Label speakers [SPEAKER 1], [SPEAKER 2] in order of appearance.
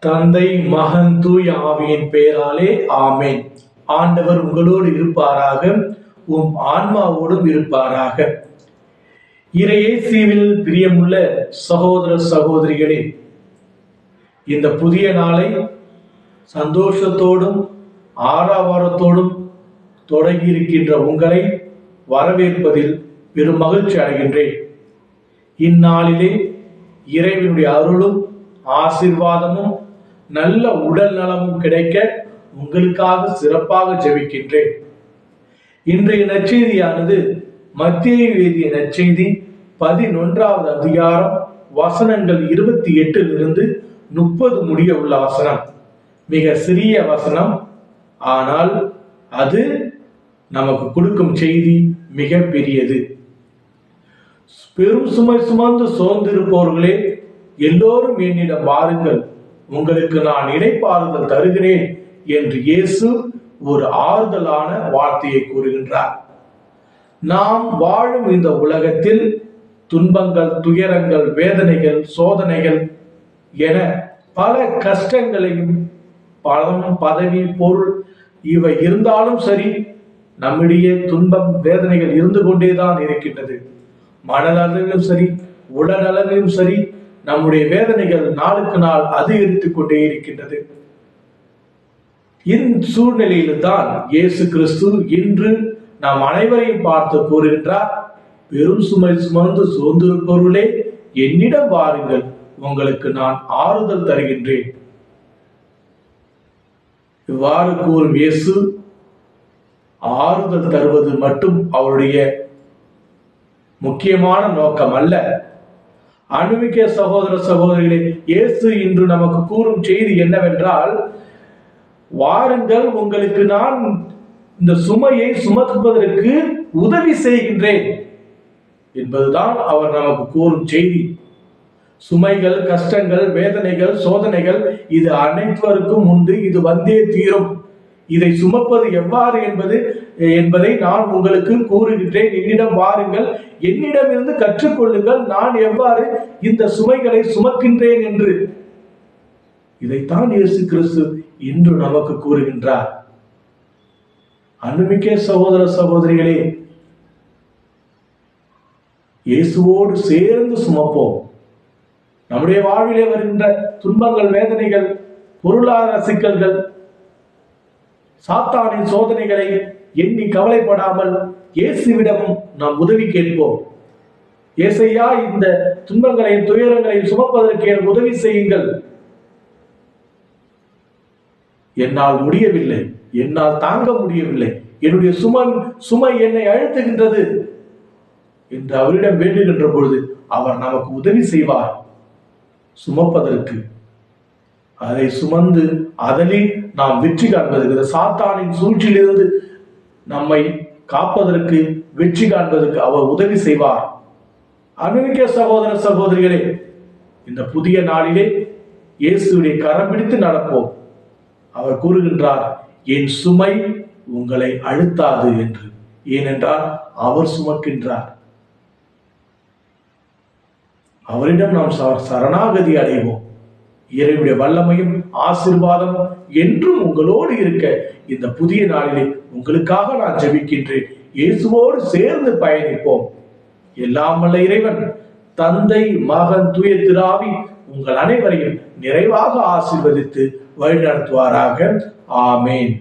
[SPEAKER 1] தந்தை, மகன், தூய ஆவியின் பெயராலே ஆமேன். ஆண்டவர் உங்களோடு இருப்பாராக, உம் ஆன்மாவோடும் இருப்பாராக. இறையேசுவில் பிரியமுள்ள சகோதர சகோதரிகளே, இந்த புதிய நாளை சந்தோஷத்தோடும் ஆரவாரத்தோடும் தொடங்கி இருக்கின்ற உங்களை வரவேற்பதில் பெரும் மகிழ்ச்சி அடைகின்றேன். இந்நாளிலே இறைவனுடைய அருளும் ஆசீர்வாதமும் நல்ல உடல் நலமும் கிடைக்க உங்களுக்காக சிறப்பாக ஜெபிக்கின்றேன். இன்றைய நற்செய்தியானது மத்தேயு எழுதிய நற்செய்தி 11வது அதிகாரம் வசனங்கள் 28 30 முடிய உள்ள வசனம். மிக சிறிய வசனம், ஆனால் அது நமக்கு கொடுக்கும் செய்தி மிக பெரியது. பெரும் சுமை சுமந்து சோர்ந்திருப்பவர்களே, எல்லோரும் என்னிடம் வாருங்கள், உங்களுக்கு நான் இளைப்பாறுதல் தருகிறேன் என்று இயேசு ஒரு ஆறுதலான வார்த்தையை கூறுகின்றார். நாம் வாழும் இந்த உலகத்தில் துன்பங்கள், துயரங்கள், வேதனைகள், சோதனைகள் என பல கஷ்டங்களையும், பணம், பதவி, பொருள் இவை இருந்தாலும் சரி, நம்மிடையே துன்பம், வேதனைகள் இருந்து கொண்டேதான் இருக்கின்றது. மனநலனிலும் சரி, உடல்நலனிலும் சரி, நம்முடைய வேதனைகள் நாளுக்கு நாள் அதிகரித்துக் கொண்டே இருக்கின்றது. இந்த சூழ்நிலையில் தான் இயேசு கிறிஸ்து இன்று நாம் அனைவரையும் பார்த்து கூறுகின்றார், பெரும் சுமை சுமந்து சோர்ந்திருப்பவர்களே, என்னிடம் வாருங்கள், உங்களுக்கு நான் ஆறுதல் தருகின்றேன். இவ்வாறு கூறும் இயேசு ஆறுதல் தருவது மட்டும் அவருடைய முக்கியமான நோக்கம் அல்ல. அன்புமிக்க சகோதர சகோதரிகளே, இயேசு இன்று நமக்கு கூறும் செய்தி என்னவென்றால், வாருங்கள், உங்களுக்கு நான் இந்த சுமையை சுமப்பதற்கு உதவி செய்கின்றேன் என்பதுதான் அவர் நமக்கு கூறும் செய்தி. சுமைகள், கஷ்டங்கள், வேதனைகள், சோதனைகள் இது அனைவருக்கும் உண்டு. இது வந்தே தீரும். இதை சுமப்பது எவ்வாறு என்பதை நான் உங்களுக்கு கூறுகின்றேன். என்னிடம் வாருங்கள், என்னிடமிருந்து கற்றுக்கொள்ளுங்கள், நான் எவ்வாறு இந்த சுமைகளை சுமக்கின்றேன் என்று. இதைத்தான் இயேசு கிறிஸ்து இன்று நமக்கு கூறுகின்றார். அன்புமிக்க சகோதர சகோதரிகளே, இயேசுவோடு சேர்ந்து சுமப்போம். நம்முடைய வாழ்விலே வருகின்ற துன்பங்கள், வேதனைகள், பொருளாதார சிக்கல்கள், சாத்தானின் சோதனைகளை எண்ணி கவலைப்படாமல் இயேசுவிடமும் நாம் உதவி கேட்போம். ஏசையா, இந்த துன்பங்களையும் துயரங்களையும் சுமப்பதற்கு எனக்கு உதவி செய்யுங்கள். என்னால் முடியவில்லை, என்னால் தாங்க முடியவில்லை, என்னுடைய சுமை என்னை அழுத்துகின்றது என்று அவரிடம் வேண்டுகின்ற பொழுது அவர் நமக்கு உதவி செய்வார் சுமப்பதற்கு. அதை சுமந்து அதில் நாம் வெற்றி காண்பதற்கு, சாத்தானின் சூழ்ச்சியிலிருந்து நம்மை காப்பதற்கு, வெற்றி காண்பதற்கு அவர் உதவி செய்வார். அன்புமிக்க சகோதர சகோதரிகளே, இந்த புதிய நாளிலே இயேசுடைய கரம் பிடித்து நடப்போம். அவர் கூறுகின்றார், என் சுமை உங்களை அழுத்தாது என்று. ஏனென்றால் அவர் சுமக்கின்றார். அவரிடம் நாம் சரணாகதி அடைவோம். இறைவனுடைய வல்லமையும் ஆசீர்வாதமும் என்றும் உங்களோடு இருக்க இந்த புதிய நாளிலே உங்களுக்காக நான் ஜெபிக்கின்றேன். இயேசுவோடு சேர்ந்து பயணிப்போம். எல்லாம் வல்ல இறைவன் தந்தை, மகன், தூய திரு-ஆவி உங்கள் அனைவரையும் நிறைவாக ஆசீர்வதித்து வழிநடத்துவாராக. ஆமேன்.